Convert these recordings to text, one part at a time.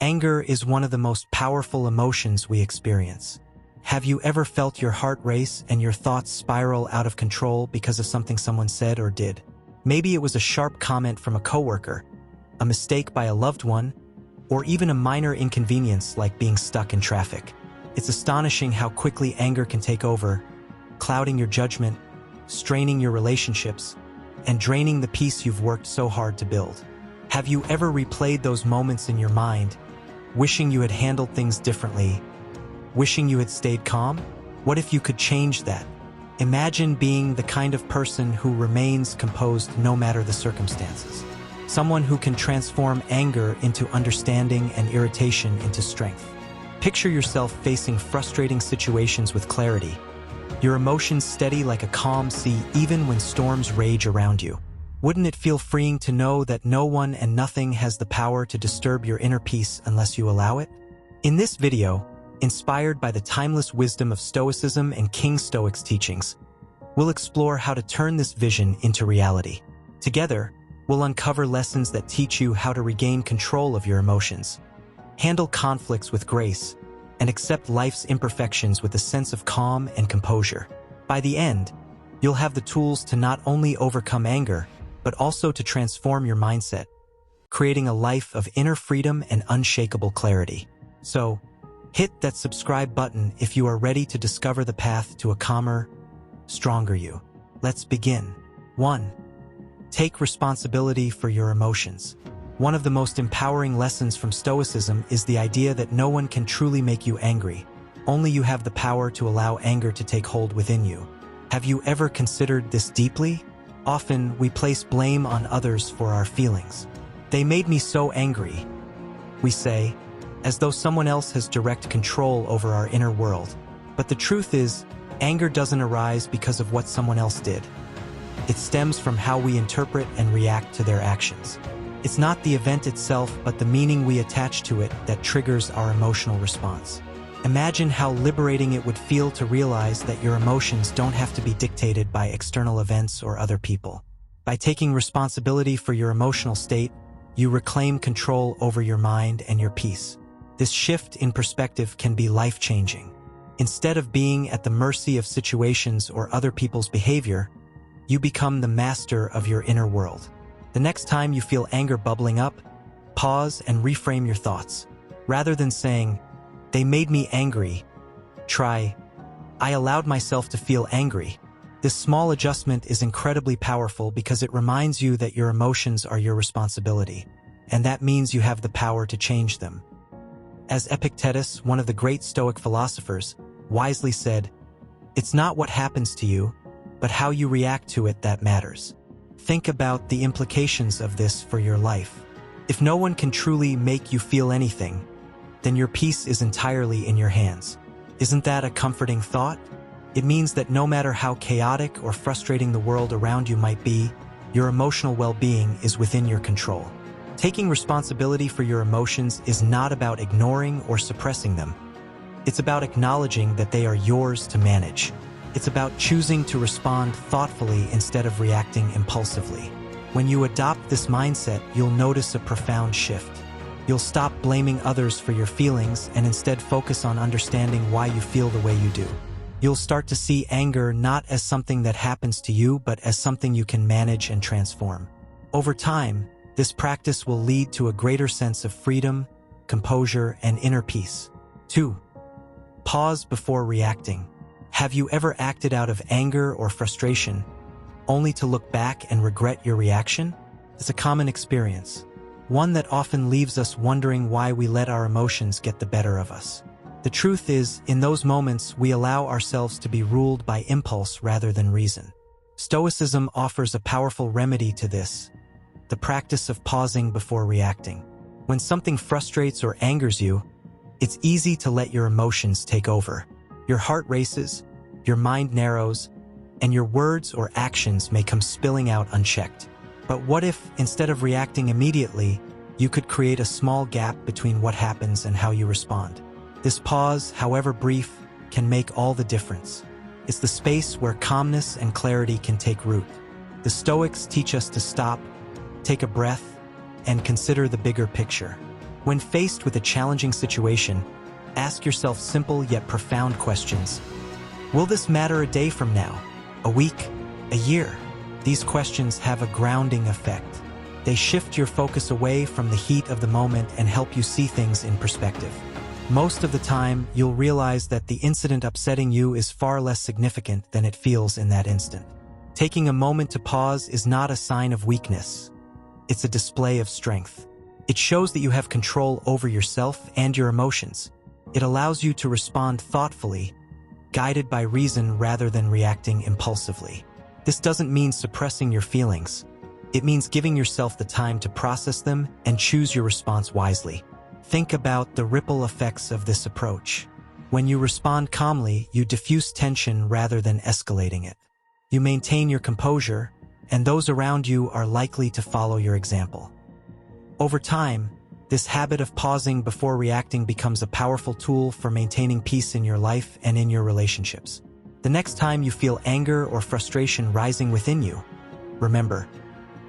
Anger is one of the most powerful emotions we experience. Have you ever felt your heart race and your thoughts spiral out of control because of something someone said or did? Maybe it was a sharp comment from a coworker, a mistake by a loved one, or even a minor inconvenience like being stuck in traffic. It's astonishing how quickly anger can take over, clouding your judgment, straining your relationships, and draining the peace you've worked so hard to build. Have you ever replayed those moments in your mind, wishing you had handled things differently, wishing you had stayed calm? What if you could change that? Imagine being the kind of person who remains composed no matter the circumstances. Someone who can transform anger into understanding and irritation into strength. Picture yourself facing frustrating situations with clarity, your emotions steady like a calm sea even when storms rage around you. Wouldn't it feel freeing to know that no one and nothing has the power to disturb your inner peace unless you allow it? In this video, inspired by the timeless wisdom of Stoicism and King Stoic's teachings, we'll explore how to turn this vision into reality. Together, we'll uncover lessons that teach you how to regain control of your emotions, handle conflicts with grace, and accept life's imperfections with a sense of calm and composure. By the end, you'll have the tools to not only overcome anger, but also to transform your mindset, creating a life of inner freedom and unshakable clarity. So, hit that subscribe button if you are ready to discover the path to a calmer, stronger you. Let's begin. 1. Take responsibility for your emotions. One of the most empowering lessons from Stoicism is the idea that no one can truly make you angry. Only you have the power to allow anger to take hold within you. Have you ever considered this deeply? Often, we place blame on others for our feelings. They made me so angry, we say, as though someone else has direct control over our inner world. But the truth is, anger doesn't arise because of what someone else did. It stems from how we interpret and react to their actions. It's not the event itself, but the meaning we attach to it that triggers our emotional response. Imagine how liberating it would feel to realize that your emotions don't have to be dictated by external events or other people. By taking responsibility for your emotional state, you reclaim control over your mind and your peace. This shift in perspective can be life-changing. Instead of being at the mercy of situations or other people's behavior, you become the master of your inner world. The next time you feel anger bubbling up, pause and reframe your thoughts. Rather than saying, "They made me angry," try, "I allowed myself to feel angry." This small adjustment is incredibly powerful because it reminds you that your emotions are your responsibility, and that means you have the power to change them. As Epictetus, one of the great Stoic philosophers, wisely said, "It's not what happens to you, but how you react to it that matters." Think about the implications of this for your life. If no one can truly make you feel anything, then your peace is entirely in your hands. Isn't that a comforting thought? It means that no matter how chaotic or frustrating the world around you might be, your emotional well-being is within your control. Taking responsibility for your emotions is not about ignoring or suppressing them. It's about acknowledging that they are yours to manage. It's about choosing to respond thoughtfully instead of reacting impulsively. When you adopt this mindset, you'll notice a profound shift. You'll stop blaming others for your feelings and instead focus on understanding why you feel the way you do. You'll start to see anger not as something that happens to you, but as something you can manage and transform. Over time, this practice will lead to a greater sense of freedom, composure, and inner peace. 2. Pause before reacting. Have you ever acted out of anger or frustration, only to look back and regret your reaction? It's a common experience, one that often leaves us wondering why we let our emotions get the better of us. The truth is, in those moments, we allow ourselves to be ruled by impulse rather than reason. Stoicism offers a powerful remedy to this, the practice of pausing before reacting. When something frustrates or angers you, it's easy to let your emotions take over. Your heart races, your mind narrows, and your words or actions may come spilling out unchecked. But what if, instead of reacting immediately, you could create a small gap between what happens and how you respond? This pause, however brief, can make all the difference. It's the space where calmness and clarity can take root. The Stoics teach us to stop, take a breath, and consider the bigger picture. When faced with a challenging situation, ask yourself simple yet profound questions. Will this matter a day from now? A week? A year? These questions have a grounding effect. They shift your focus away from the heat of the moment and help you see things in perspective. Most of the time, you'll realize that the incident upsetting you is far less significant than it feels in that instant. Taking a moment to pause is not a sign of weakness. It's a display of strength. It shows that you have control over yourself and your emotions. It allows you to respond thoughtfully, guided by reason rather than reacting impulsively. This doesn't mean suppressing your feelings. It means giving yourself the time to process them and choose your response wisely. Think about the ripple effects of this approach. When you respond calmly, you diffuse tension rather than escalating it. You maintain your composure, and those around you are likely to follow your example. Over time, this habit of pausing before reacting becomes a powerful tool for maintaining peace in your life and in your relationships. The next time you feel anger or frustration rising within you, remember,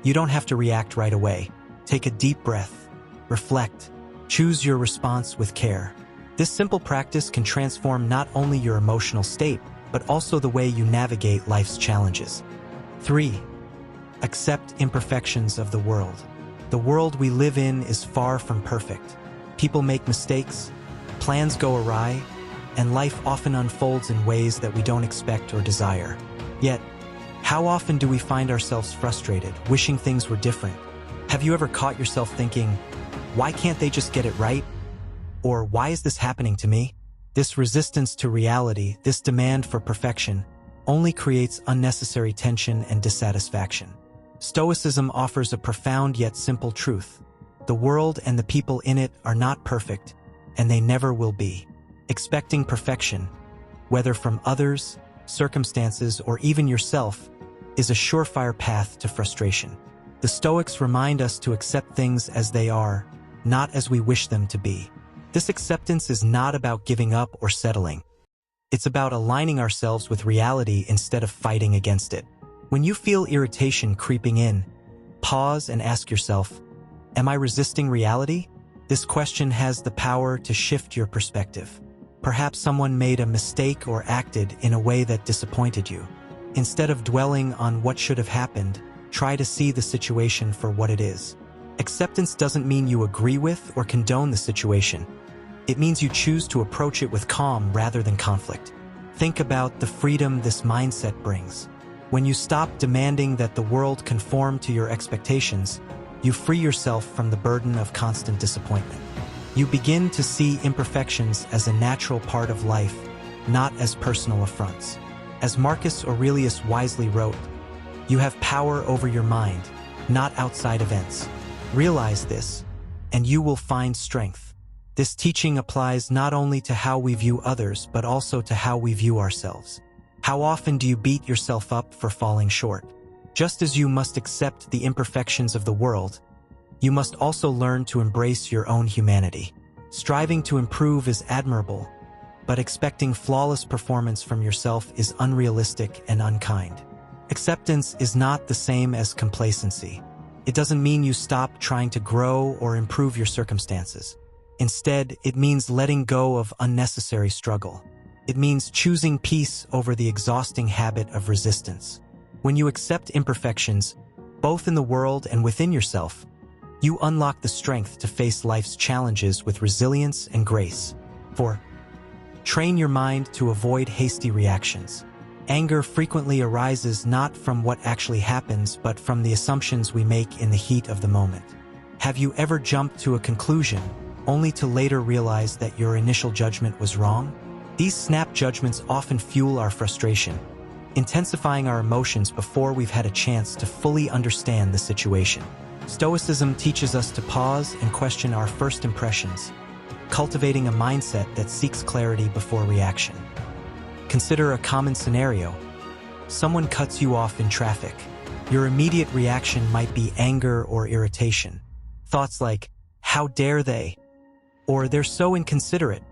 you don't have to react right away. Take a deep breath, reflect, choose your response with care. This simple practice can transform not only your emotional state, but also the way you navigate life's challenges. 3. Accept imperfections of the world. The world we live in is far from perfect. People make mistakes, plans go awry, and life often unfolds in ways that we don't expect or desire. Yet, how often do we find ourselves frustrated, wishing things were different? Have you ever caught yourself thinking, why can't they just get it right? Or why is this happening to me? This resistance to reality, this demand for perfection, only creates unnecessary tension and dissatisfaction. Stoicism offers a profound yet simple truth. The world and the people in it are not perfect, and they never will be. Expecting perfection, whether from others, circumstances, or even yourself, is a surefire path to frustration. The Stoics remind us to accept things as they are, not as we wish them to be. This acceptance is not about giving up or settling. It's about aligning ourselves with reality instead of fighting against it. When you feel irritation creeping in, pause and ask yourself, am I resisting reality? This question has the power to shift your perspective. Perhaps someone made a mistake or acted in a way that disappointed you. Instead of dwelling on what should have happened, try to see the situation for what it is. Acceptance doesn't mean you agree with or condone the situation. It means you choose to approach it with calm rather than conflict. Think about the freedom this mindset brings. When you stop demanding that the world conform to your expectations, you free yourself from the burden of constant disappointment. You begin to see imperfections as a natural part of life, not as personal affronts. As Marcus Aurelius wisely wrote, you have power over your mind, not outside events. Realize this, and you will find strength. This teaching applies not only to how we view others, but also to how we view ourselves. How often do you beat yourself up for falling short? Just as you must accept the imperfections of the world, you must also learn to embrace your own humanity. Striving to improve is admirable, but expecting flawless performance from yourself is unrealistic and unkind. Acceptance is not the same as complacency. It doesn't mean you stop trying to grow or improve your circumstances. Instead, it means letting go of unnecessary struggle. It means choosing peace over the exhausting habit of resistance. When you accept imperfections, both in the world and within yourself, you unlock the strength to face life's challenges with resilience and grace. 4. Train your mind to avoid hasty reactions. Anger frequently arises not from what actually happens, but from the assumptions we make in the heat of the moment. Have you ever jumped to a conclusion, only to later realize that your initial judgment was wrong? These snap judgments often fuel our frustration, intensifying our emotions before we've had a chance to fully understand the situation. Stoicism teaches us to pause and question our first impressions, cultivating a mindset that seeks clarity before reaction. Consider a common scenario. Someone cuts you off in traffic. Your immediate reaction might be anger or irritation. Thoughts like, how dare they? Or they're so inconsiderate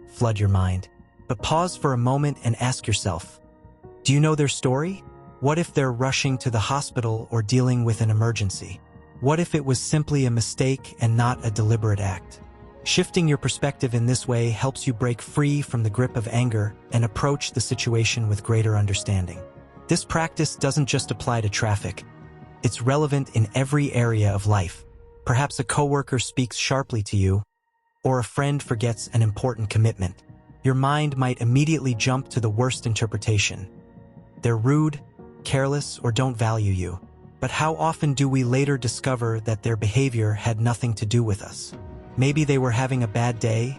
flood your mind. But pause for a moment and ask yourself, do you know their story? What if they're rushing to the hospital or dealing with an emergency? What if it was simply a mistake and not a deliberate act? Shifting your perspective in this way helps you break free from the grip of anger and approach the situation with greater understanding. This practice doesn't just apply to traffic. It's relevant in every area of life. Perhaps a coworker speaks sharply to you, or a friend forgets an important commitment. Your mind might immediately jump to the worst interpretation. They're rude, careless, or don't value you. But how often do we later discover that their behavior had nothing to do with us? Maybe they were having a bad day,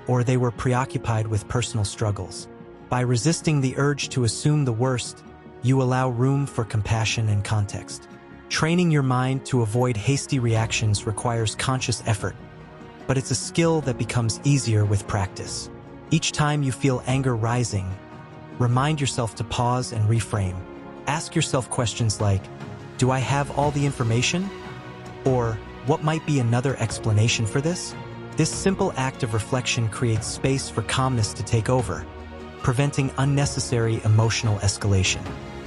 or they were preoccupied with personal struggles. By resisting the urge to assume the worst, you allow room for compassion and context. Training your mind to avoid hasty reactions requires conscious effort, but it's a skill that becomes easier with practice. Each time you feel anger rising, remind yourself to pause and reframe. Ask yourself questions like, do I have all the information? Or, what might be another explanation for this? This simple act of reflection creates space for calmness to take over, preventing unnecessary emotional escalation.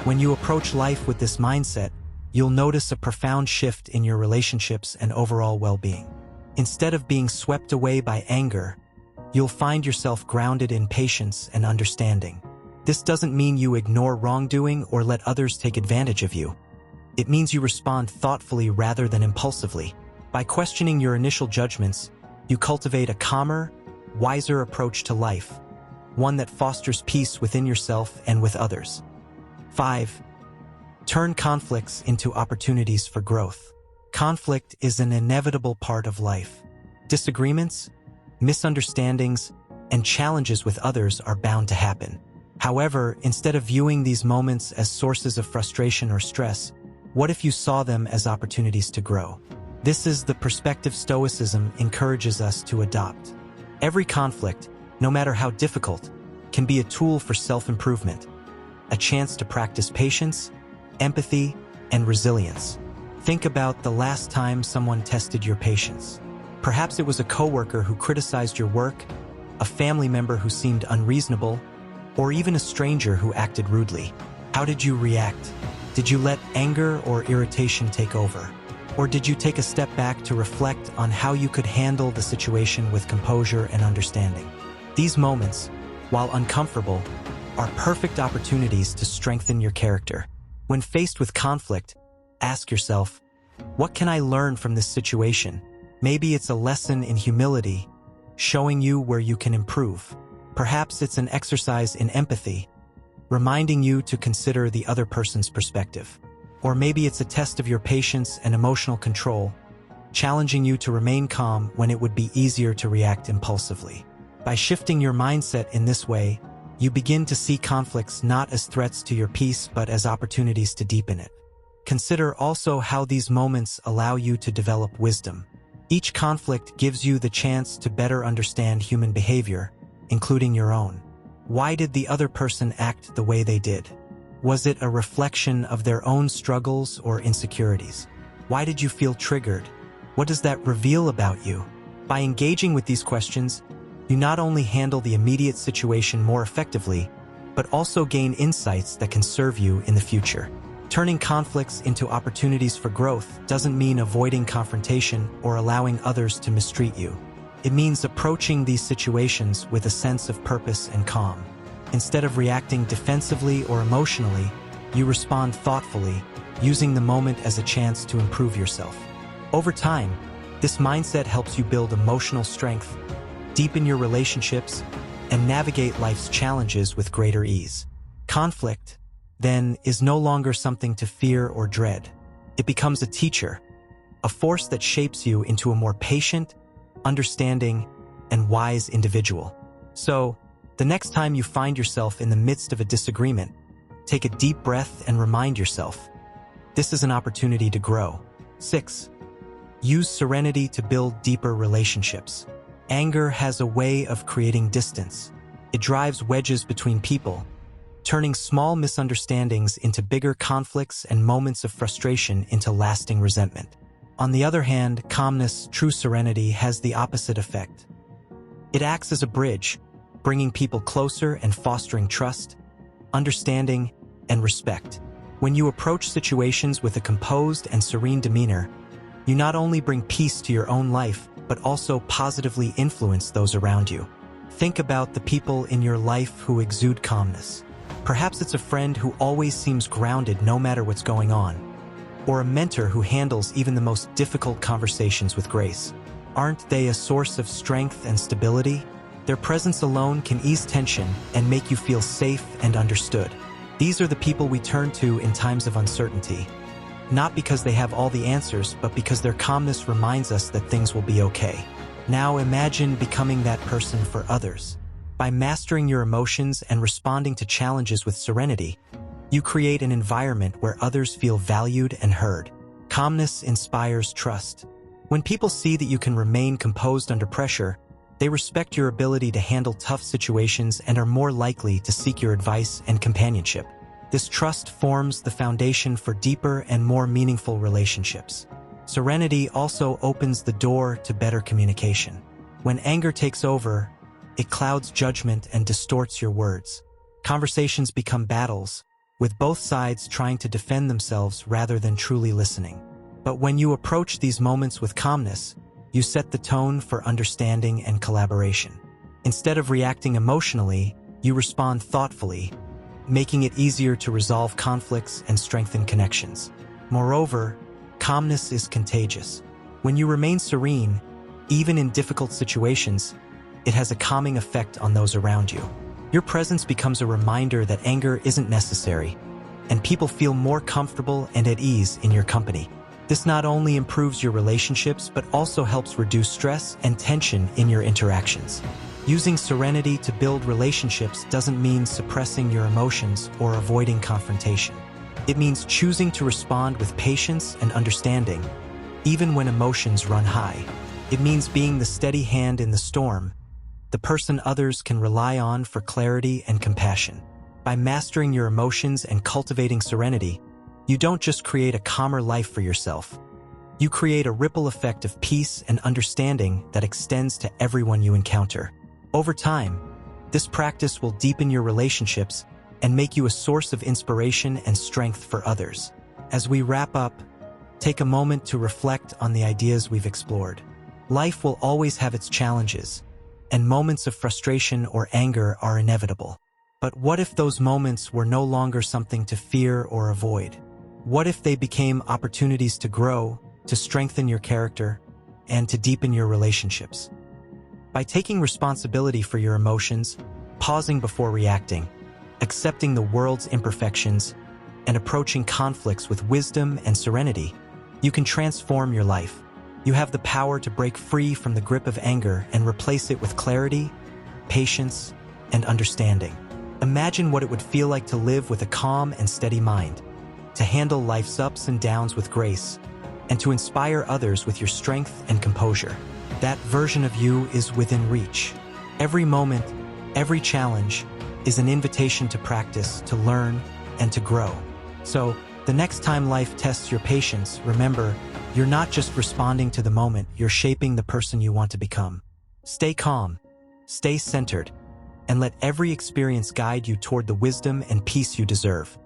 When you approach life with this mindset, you'll notice a profound shift in your relationships and overall well-being. Instead of being swept away by anger, you'll find yourself grounded in patience and understanding. This doesn't mean you ignore wrongdoing or let others take advantage of you. It means you respond thoughtfully rather than impulsively. By questioning your initial judgments, you cultivate a calmer, wiser approach to life, one that fosters peace within yourself and with others. 5. Turn conflicts into opportunities for growth. Conflict is an inevitable part of life. Disagreements, misunderstandings, and challenges with others are bound to happen. However, instead of viewing these moments as sources of frustration or stress, what if you saw them as opportunities to grow? This is the perspective Stoicism encourages us to adopt. Every conflict, no matter how difficult, can be a tool for self-improvement, a chance to practice patience, empathy, and resilience. Think about the last time someone tested your patience. Perhaps it was a coworker who criticized your work, a family member who seemed unreasonable, or even a stranger who acted rudely. How did you react? Did you let anger or irritation take over? Or did you take a step back to reflect on how you could handle the situation with composure and understanding? These moments, while uncomfortable, are perfect opportunities to strengthen your character. When faced with conflict, ask yourself, what can I learn from this situation? Maybe it's a lesson in humility, showing you where you can improve. Perhaps it's an exercise in empathy, reminding you to consider the other person's perspective. Or maybe it's a test of your patience and emotional control, challenging you to remain calm when it would be easier to react impulsively. By shifting your mindset in this way, you begin to see conflicts not as threats to your peace but as opportunities to deepen it. Consider also how these moments allow you to develop wisdom. Each conflict gives you the chance to better understand human behavior, including your own. Why did the other person act the way they did? Was it a reflection of their own struggles or insecurities? Why did you feel triggered? What does that reveal about you? By engaging with these questions, you not only handle the immediate situation more effectively, but also gain insights that can serve you in the future. Turning conflicts into opportunities for growth doesn't mean avoiding confrontation or allowing others to mistreat you. It means approaching these situations with a sense of purpose and calm. Instead of reacting defensively or emotionally, you respond thoughtfully, using the moment as a chance to improve yourself. Over time, this mindset helps you build emotional strength, deepen your relationships, and navigate life's challenges with greater ease. Conflict, then, is no longer something to fear or dread. It becomes a teacher, a force that shapes you into a more patient, understanding, and wise individual. So, the next time you find yourself in the midst of a disagreement, take a deep breath and remind yourself, this is an opportunity to grow. 6. Use serenity to build deeper relationships. Anger has a way of creating distance. It drives wedges between people, turning small misunderstandings into bigger conflicts and moments of frustration into lasting resentment. On the other hand, calmness, true serenity, has the opposite effect. It acts as a bridge, bringing people closer and fostering trust, understanding, and respect. When you approach situations with a composed and serene demeanor, You not only bring peace to your own life, but also positively influence those around you. Think about the people in your life who exude calmness. Perhaps it's a friend who always seems grounded no matter what's going on, or a mentor who handles even the most difficult conversations with grace. Aren't they a source of strength and stability? Their presence alone can ease tension and make you feel safe and understood. These are the people we turn to in times of uncertainty, not because they have all the answers, but because their calmness reminds us that things will be okay. Now imagine becoming that person for others. By mastering your emotions and responding to challenges with serenity, you create an environment where others feel valued and heard. Calmness inspires trust. When people see that you can remain composed under pressure, they respect your ability to handle tough situations and are more likely to seek your advice and companionship. This trust forms the foundation for deeper and more meaningful relationships. Serenity also opens the door to better communication. When anger takes over, it clouds judgment and distorts your words. Conversations become battles, with both sides trying to defend themselves rather than truly listening. But when you approach these moments with calmness, you set the tone for understanding and collaboration. Instead of reacting emotionally, you respond thoughtfully, making it easier to resolve conflicts and strengthen connections. Moreover, calmness is contagious. When you remain serene, even in difficult situations, it has a calming effect on those around you. Your presence becomes a reminder that anger isn't necessary, and people feel more comfortable and at ease in your company. This not only improves your relationships, but also helps reduce stress and tension in your interactions. Using serenity to build relationships doesn't mean suppressing your emotions or avoiding confrontation. It means choosing to respond with patience and understanding, even when emotions run high. It means being the steady hand in the storm, the person others can rely on for clarity and compassion. By mastering your emotions and cultivating serenity, you don't just create a calmer life for yourself. You create a ripple effect of peace and understanding that extends to everyone you encounter. Over time, this practice will deepen your relationships and make you a source of inspiration and strength for others. As we wrap up, take a moment to reflect on the ideas we've explored. Life will always have its challenges, and moments of frustration or anger are inevitable. But what if those moments were no longer something to fear or avoid? What if they became opportunities to grow, to strengthen your character, and to deepen your relationships? By taking responsibility for your emotions, pausing before reacting, accepting the world's imperfections, and approaching conflicts with wisdom and serenity, you can transform your life. You have the power to break free from the grip of anger and replace it with clarity, patience, and understanding. Imagine what it would feel like to live with a calm and steady mind, to handle life's ups and downs with grace, and to inspire others with your strength and composure. That version of you is within reach. Every moment, every challenge, is an invitation to practice, to learn, and to grow. So, the next time life tests your patience, remember, you're not just responding to the moment, you're shaping the person you want to become. Stay calm, stay centered, and let every experience guide you toward the wisdom and peace you deserve.